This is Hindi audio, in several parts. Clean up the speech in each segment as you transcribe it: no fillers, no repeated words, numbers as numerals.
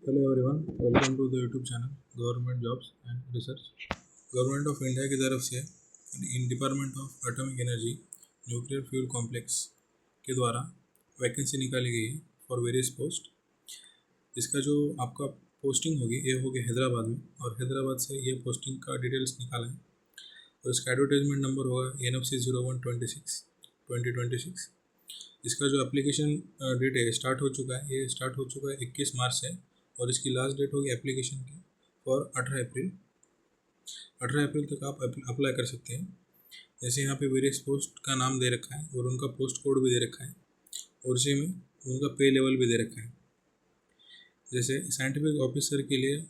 Hello everyone, welcome to the YouTube channel government jobs and research. Government of India की तरफ से in department of atomic energy nuclear fuel complex के द्वारा वैकेंसी निकाली गई है फॉर वेरियस पोस्ट। इसका जो आपका पोस्टिंग होगी ये होगी हैदराबाद में, और हैदराबाद से ये पोस्टिंग का डिटेल्स निकाला है। और इसका एडवर्टाइजमेंट नंबर होगा NFC0126/2026। इसका जो एप्लीकेशन डेट है स्टार्ट हो चुका है, ये स्टार्ट हो चुका है 21 मार्च से, और इसकी लास्ट डेट होगी एप्लीकेशन की फॉर 18 अप्रैल। 18 अप्रैल तक आप अप्लाई कर सकते हैं। जैसे यहाँ पे वेरियस पोस्ट का नाम दे रखा है और उनका पोस्ट कोड भी दे रखा है, और उसी में उनका पे लेवल भी दे रखा है। जैसे साइंटिफिक ऑफिसर के लिए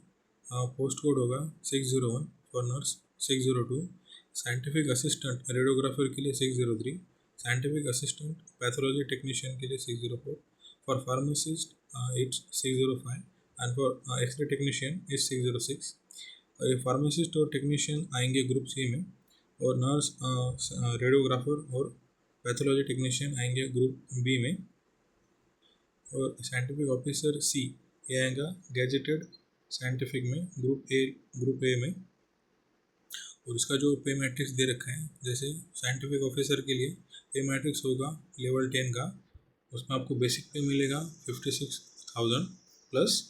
पोस्ट कोड होगा 601 for nurse, 602 scientific assistant radiographer के लिए 603, साइंटिफिक असिस्टेंट पैथोलॉजी टेक्नीशियन के लिए 604, for pharmacist it's 605, and for x-ray technician it's 606। और ये फार्मासिस्ट और टेक्नीशियन आएंगे ग्रुप सी में, और नर्स रेडियोग्राफर और पैथोलॉजी टेक्नीशियन आएंगे ग्रुप बी में, और साइंटिफिक ऑफिसर सी ये आएगा गैजेटेड साइंटिफिक में ग्रुप ए में। और इसका जो पे मैट्रिक्स दे रखा है, जैसे साइंटिफिक ऑफिसर के लिए पे मैट्रिक्स होगा लेवल 10 का, उसमें आपको बेसिक पे मिलेगा 56,000 प्लस,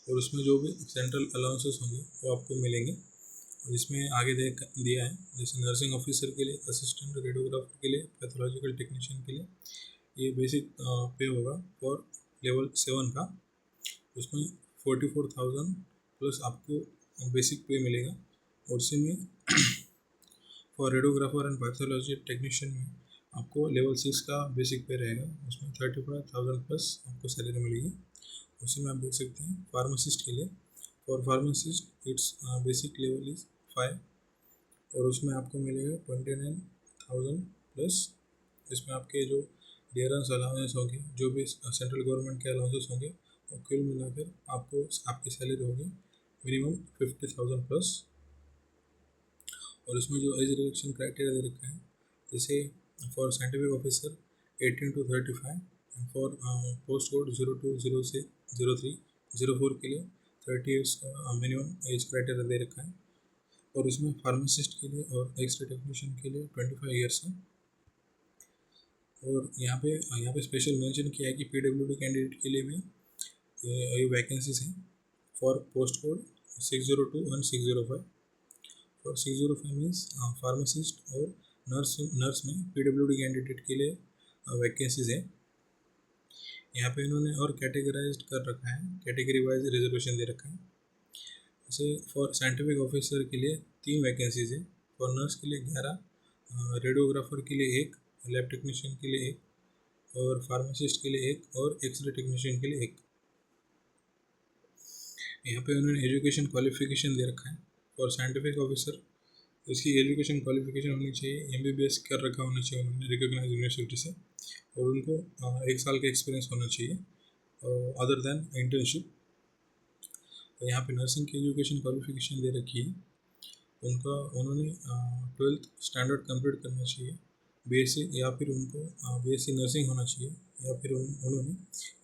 और उसमें जो भी सेंट्रल अलाउंसेस होंगे वो आपको मिलेंगे। और इसमें आगे दिया है, जैसे नर्सिंग ऑफिसर के लिए, असिस्टेंट रेडियोग्राफर के लिए, पैथोलॉजिकल टेक्नीशियन के लिए ये बेसिक पे होगा फॉर लेवल 7 का, उसमें 44,000 प्लस आपको बेसिक पे मिलेगा। और उसी में for radiographer and pathology technician में आपको लेवल 6 का बेसिक पे रहेगा, उसमें 35,000 प्लस आपको सैलरी मिलेगी। उसी में आप देख सकते हैं फार्मासिस्ट के लिए, for pharmacist it's basic level is 5, और उसमें आपको मिलेगा 29,000 प्लस। इसमें आपके जो डियरेंस अलाउंस होंगे, जो भी सेंट्रल गवर्नमेंट के अलाउंसेस होंगे, वो कुल मिलाकर आपको आपकी सैलरी होगी मिनिमम 50,000 प्लस। और इसमें जो एज रिलेक्शन क्राइटेरिया दे रखा है, जैसे for scientific officer 18 to 35, and for post code 02 से 03 04 के लिए 30 ईयर्स का मिनिमम एज क्राइटेरिया दे रखा है। और इसमें फार्मासिस्ट के लिए और एक्सरे टेक्नीशियन के लिए 25 ईयर्स है। और यहाँ पे स्पेशल मेंशन किया है कि PWD कैंडिडेट के लिए भी ये वैकेंसीज हैं for post code 602 and 605। For 605 means pharmacist और नर्स में PWD कैंडिडेट के लिए वैकेंसीज है। यहाँ पे इन्होंने और कैटेगराइज कर रखा है, कैटेगरी वाइज रिजर्वेशन दे रखा है। जैसे फॉर साइंटिफिक ऑफिसर के लिए 3 वैकेंसीज है, फॉर नर्स के लिए 11, रेडियोग्राफर के लिए 1, लैब टेक्नीशियन के लिए 1, और फार्मासिस्ट के लिए 1, और एक्सरे टेक्नीशियन के लिए 1। यहाँ पे उन्होंने एजुकेशन क्वालिफिकेशन दे रखा है फॉर साइंटिफिक ऑफिसर। इसकी एजुकेशन क्वालिफिकेशन होनी चाहिए MBBS कर रखा होना चाहिए उन्होंने रिकॉग्नाइज यूनिवर्सिटी से, और उनको 1 साल का एक्सपीरियंस होना चाहिए अदर देन इंटर्नशिप। यहाँ पे नर्सिंग की एजुकेशन क्वालिफिकेशन दे रखी है, उन्होंने 12th स्टैंडर्ड कंप्लीट करना चाहिए, BSc, या फिर उनको BSc नर्सिंग होना चाहिए, या फिर उन्होंने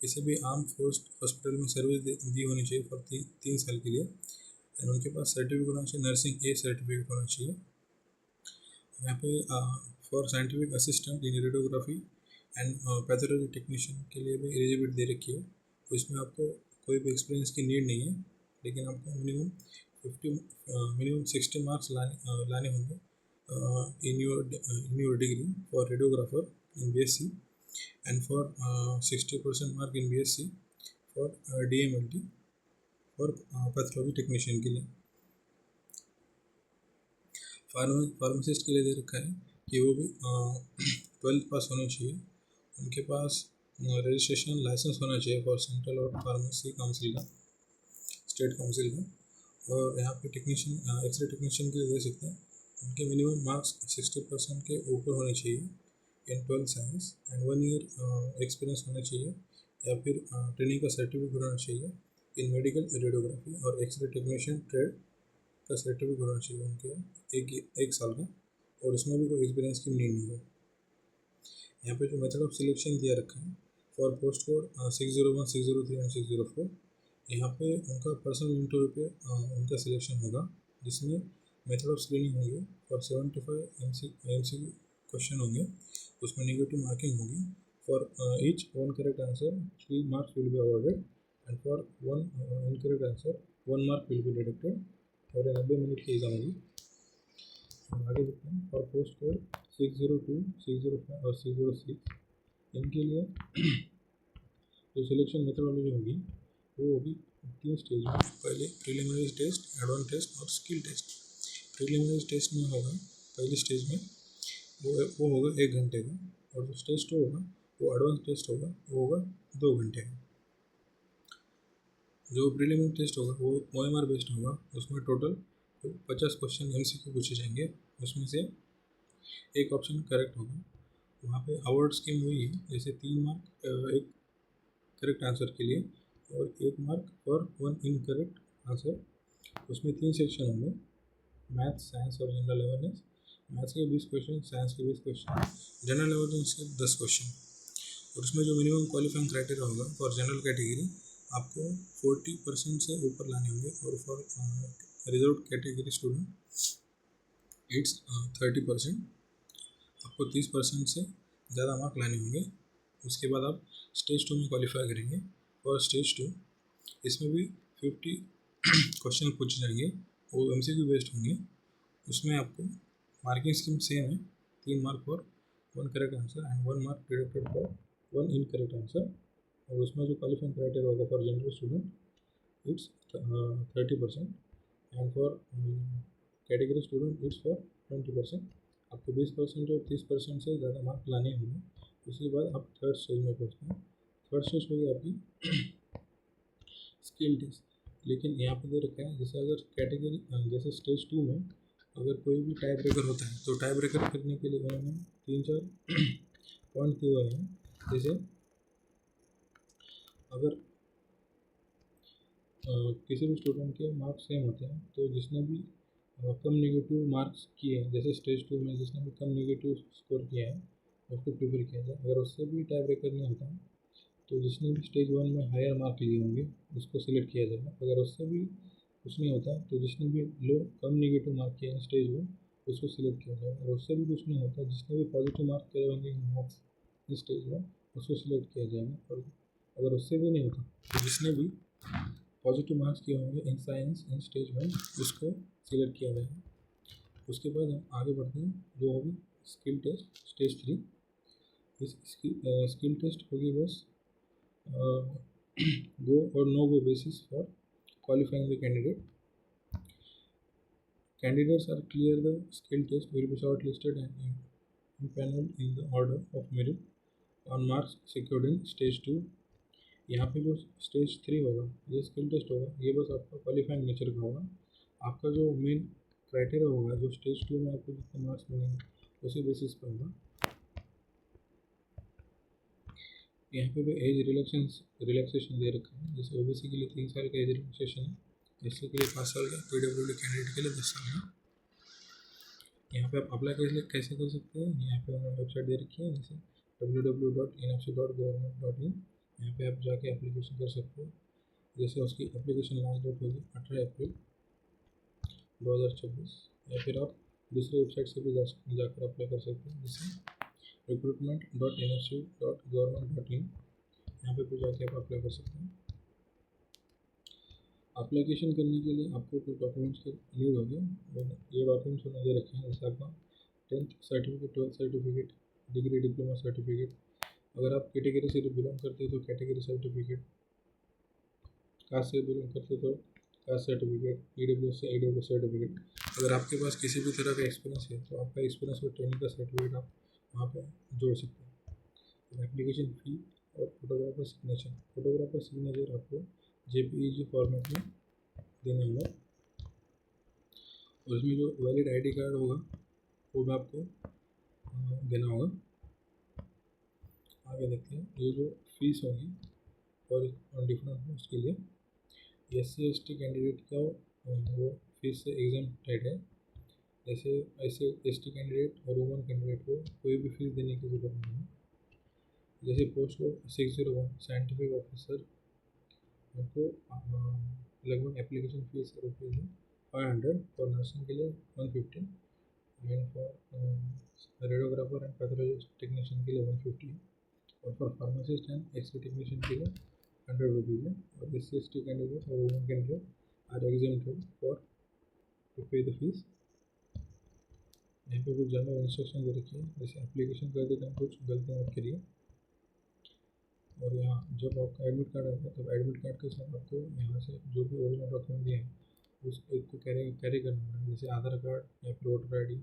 किसी भी आर्म फोर्स हॉस्पिटल में सर्विस दी होनी चाहिए फॉर 3 साल के लिए, एंड उनके पास सर्टिफिकेट होना चाहिए, नर्सिंग ए सर्टिफिकेट होना चाहिए। यहाँ पे for scientific assistant in radiography and pathology technician के लिए भी एलिजिबिलिटी दे रखी है। तो इसमें आपको कोई भी एक्सपीरियंस की नीड नहीं है, लेकिन आपको मिनिमम 60 मार्क्स लाने होंगे in your degree for radiographer in BSc, and for 60% mark in BSc for DMLT for pathology technician के लिए। फार्मासिस्ट के लिए दे रखा है कि वो भी 12th पास होना चाहिए, उनके पास रजिस्ट्रेशन लाइसेंस होना चाहिए फॉर सेंट्रल और फार्मेसी काउंसिल का, स्टेट काउंसिल का। और यहाँ पे टेक्नीशियन एक्सरे टेक्नीशियन के लिए दे सकते हैं, उनके मिनिमम मार्क्स 60% के ऊपर होने चाहिए इन 12th science, and 1 year experience होना चाहिए, या फिर ट्रेनिंग का सर्टिफिकेट होना चाहिए इन मेडिकल रेडियोग्राफी और एक्सरे टेक्नीशियन ट्रेड का सर्टिफिकेट होना चाहिए उनके 1 साल का, और उसमें भी कोई एक्सपीरियंस की नीड नहीं है। यहाँ पे जो मेथड ऑफ सिलेक्शन दिया रखा है फॉर पोस्ट कोड 601, 603 एंड 604, यहाँ पे उनका पर्सनल इंटरव्यू पे उनका सिलेक्शन होगा, जिसमें मेथड ऑफ स्क्रीनिंग होगी फॉर 75 MCQ क्वेश्चन होंगे, उसमें नेगेटिव मार्किंग होगी। For each one correct answer 3 marks will be awarded and for one incorrect answer 1 mark will be deducted. और ये 90 मिनट की एग्जाम होगी। आगे देखते हैं फॉर पोस्ट कोड 602, 605 और 606, इनके लिए जो सिलेक्शन मेथडोलॉजी होगी वो होगी 3 स्टेज में। पहले प्रीलिमिनरी टेस्ट, एडवांस टेस्ट और स्किल टेस्ट। प्रीलिमिनरी टेस्ट में होगा पहले स्टेज में वो होगा 1 घंटे का, और जो स्टेज 2 होगा वो एडवांस टेस्ट होगा, वो होगा 2 घंटे का। जो प्रीलिमिनरी टेस्ट होगा वो OMR बेस्ड होगा, उसमें टोटल 50 क्वेश्चन MCQ पूछे जाएंगे, उसमें से एक ऑप्शन करेक्ट होगा। वहाँ पे अवार्ड स्कीम हुई है, जैसे 3 मार्क एक करेक्ट आंसर के लिए और 1 मार्क फॉर 1 इनकरेक्ट आंसर। उसमें 3 सेक्शन होंगे, मैथ्स, साइंस और जनरल अवेयरनेस। मैथ्स के 20 क्वेश्चन, साइंस के 20 क्वेश्चन, जनरल अवेयरनेस के 10 क्वेश्चन। और उसमें जो मिनिमम क्वालिफाइंग क्राइटेरिया होगा फॉर जनरल कैटेगरी, आपको 40% से ऊपर लाने होंगे, और for reserve category student it's 30%, आपको 30% से ज़्यादा मार्क लाने होंगे। उसके बाद आप स्टेज 2 में क्वालिफाई करेंगे। और स्टेज 2 इसमें भी 50 क्वेश्चन पूछे जाएंगे, वो MCQ बेस्ड होंगे। उसमें आपको मार्किंग स्कीम सेम है, 3 mark for 1 correct answer and 1 mark deducted for 1 incorrect answer. और उसमें जो क्वालिफाइंग क्राइटेरिया होगा for general student it's 30% and for category student it's for 20%। आपको 20% और 30% से ज़्यादा मार्क लाने होंगे। उसके बाद आप थर्ड स्टेज में पहुँचते हैं। थर्ड स्टेज होगी आपकी स्किल टेस्ट। लेकिन यहाँ पे दे रखा है, जैसे अगर कैटेगरी जैसे स्टेज 2 में अगर कोई भी टाई ब्रेकर होता है, तो टाई ब्रेकर करने के लिए उन्होंने 3-4 पॉइंट दिए हुए हैं। जैसे अगर किसी भी स्टूडेंट के मार्क्स सेम होते हैं, तो जिसने भी कम नेगेटिव मार्क्स किए हैं, जैसे स्टेज 2 में जिसने भी कम नेगेटिव स्कोर किया है उसको प्रीफर किया जाए। अगर उससे भी टाई ब्रेकर नहीं होता है, तो जिसने भी स्टेज 1 में हायर मार्क लिए होंगे उसको सिलेक्ट किया जाएगा। अगर उससे भी कुछ नहीं होता तो जिसने भी कम नेगेटिव मार्क किया है स्टेज 1, उसको सिलेक्ट किया जाएगा। और उससे भी कुछ नहीं होता, जिसने भी पॉजिटिव मार्क करे होंगे मार्क्स स्टेज 1, उसको सिलेक्ट किया जाएगा। और अगर उससे भी नहीं होता तो जिसने भी पॉजिटिव मार्क्स किए होंगे इन साइंस इन स्टेज 1, उसको सिलेक्ट किया जाएगा। उसके बाद हम आगे बढ़ते हैं, जो होगी स्किल टेस्ट स्टेज 3। इस स्किल टेस्ट होगी बस go or no go basis for qualifying the candidate. Candidates are clear the skill test will be shortlisted and impaneled in the order of merit on marks secured in stage 2. यहाँ पे जो स्टेज 3 होगा, ये स्किल टेस्ट होगा, ये बस आपका क्वालिफाइंग नेचर का होगा। आपका जो मेन क्राइटेरिया होगा, जो स्टेज 2 में आपको जितने मार्क्स मिलेंगे उसी बेसिस पर होगा। यहाँ पे भी एज रिलैक्सेशन दे रखा है, जैसे OBC के लिए 3 साल का एज रिलैक्सेशन है, SC के लिए 5 साल का, PWD कैंडिडेट के लिए 10 साल का। यहाँ पे आप अप्लाई कैसे कर सकते हैं, यहाँ पे उन्होंने वेबसाइट दे रखी है, जैसे www.nfc.government.in। यहाँ पे आप जाके एप्लीकेशन कर सकते हो। जैसे उसकी एप्लीकेशन लास्ट डेट होगी 18 अप्रैल 2024, या फिर आप दूसरी वेबसाइट से भी जाकर अप्लाई कर सकते हैं, जैसे recruitment.nfc.government.in। यहाँ पे जाके आप अप्लाई कर सकते हैं। अप्लीकेशन करने के लिए आपको कुछ डॉक्यूमेंट्स की नीड होगी, ये डॉक्यूमेंट्स उन्होंने दे रखे हैं, जैसे आपका 10th certificate, 12th certificate, degree diploma certificate. अगर आप कैटेगरी से बिलोंग करते हो तो कैटेगरी सर्टिफिकेट, कास्ट से बिलोंग करते हो तो कास्ट सर्टिफिकेट, EWS से EWS सर्टिफिकेट। अगर आपके पास किसी भी तरह का एक्सपीरियंस है तो आपका एक्सपीरियंस और ट्रेनिंग का सर्टिफिकेट आप वहाँ पर जोड़ सकते हैं। एप्लीकेशन फ़ी और फोटोग्राफर सिग्नेचर आपको JPEG फॉर्मेट में देना होगा। और उसमें जो वैलिड ID कार्ड होगा वो भी आपको देना होगा। आगे देखते हैं, ये जो फीस होगी और डिफरेंट पोस्ट के लिए SC/ST कैंडिडेट का वो फीस से एग्जम्प्टेड है। जैसे SC/ST कैंडिडेट और वुमन कैंडिडेट को कोई भी फीस देने की जरूरत नहीं है। जैसे पोस्ट कोड 601 साइंटिफिक ऑफिसर आपको लगभग एप्लीकेशन फीस रुपीज़ है 500, फॉर नर्सिंग के लिए 150, and for radiographer and pathologist technician के लिए 150 है, और for pharmacist and x-ray technician के लिए 100 रुपीज़ है। और SC/ST कैंडिडेट और women candidate are exempted for to pay the fees. यहाँ पे कुछ जनरल इंस्ट्रक्शन दे रखी है, जैसे एप्लीकेशन करते टाइम कुछ गलती मत करिए। और यहाँ जब आपका एडमिट कार्ड आएगा तब एडमिट कार्ड के साथ आपको यहाँ से जो भी ओरिजिनल डॉक्यूमेंट दिए हैं उस एक को कैरी करना होगा, जैसे आधार कार्ड या फिर वोटर ID।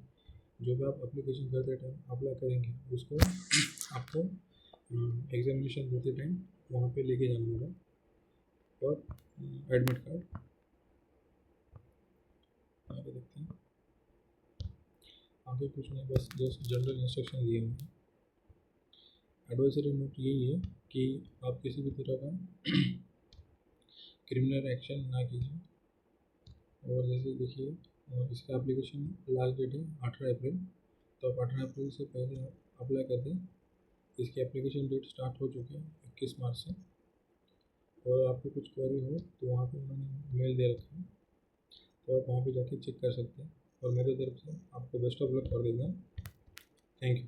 जो भी आप एप्लीकेशन करते टाइम अप्लाई करेंगे उसको आपको एग्जामिनेशन देते टाइम वहाँ पे लेके जाना होगा। और एडमिट कार्ड आगे देखते हैं। आगे कुछ नहीं, बस जस्ट जनरल इंस्ट्रक्शन दिए हुए हैं। एडवाइजरी नोट यही है कि आप किसी भी तरह का क्रिमिनल एक्शन ना कीजिए। और जैसे देखिए इसका एप्लीकेशन लास्ट डेट है 18 अप्रैल, तो आप 18 अप्रैल से पहले आप अप्लाई कर दें। इसकी एप्लीकेशन डेट स्टार्ट हो चुकी है 21 मार्च से। और आपको कुछ क्वेरी हो तो वहाँ पे उन्होंने मेल दे रखा है, तो आप वहाँ पे जाके चेक कर सकते हैं। और मेरे तरफ से आपको बेस्ट ऑफ लक कर देगा। Thank you.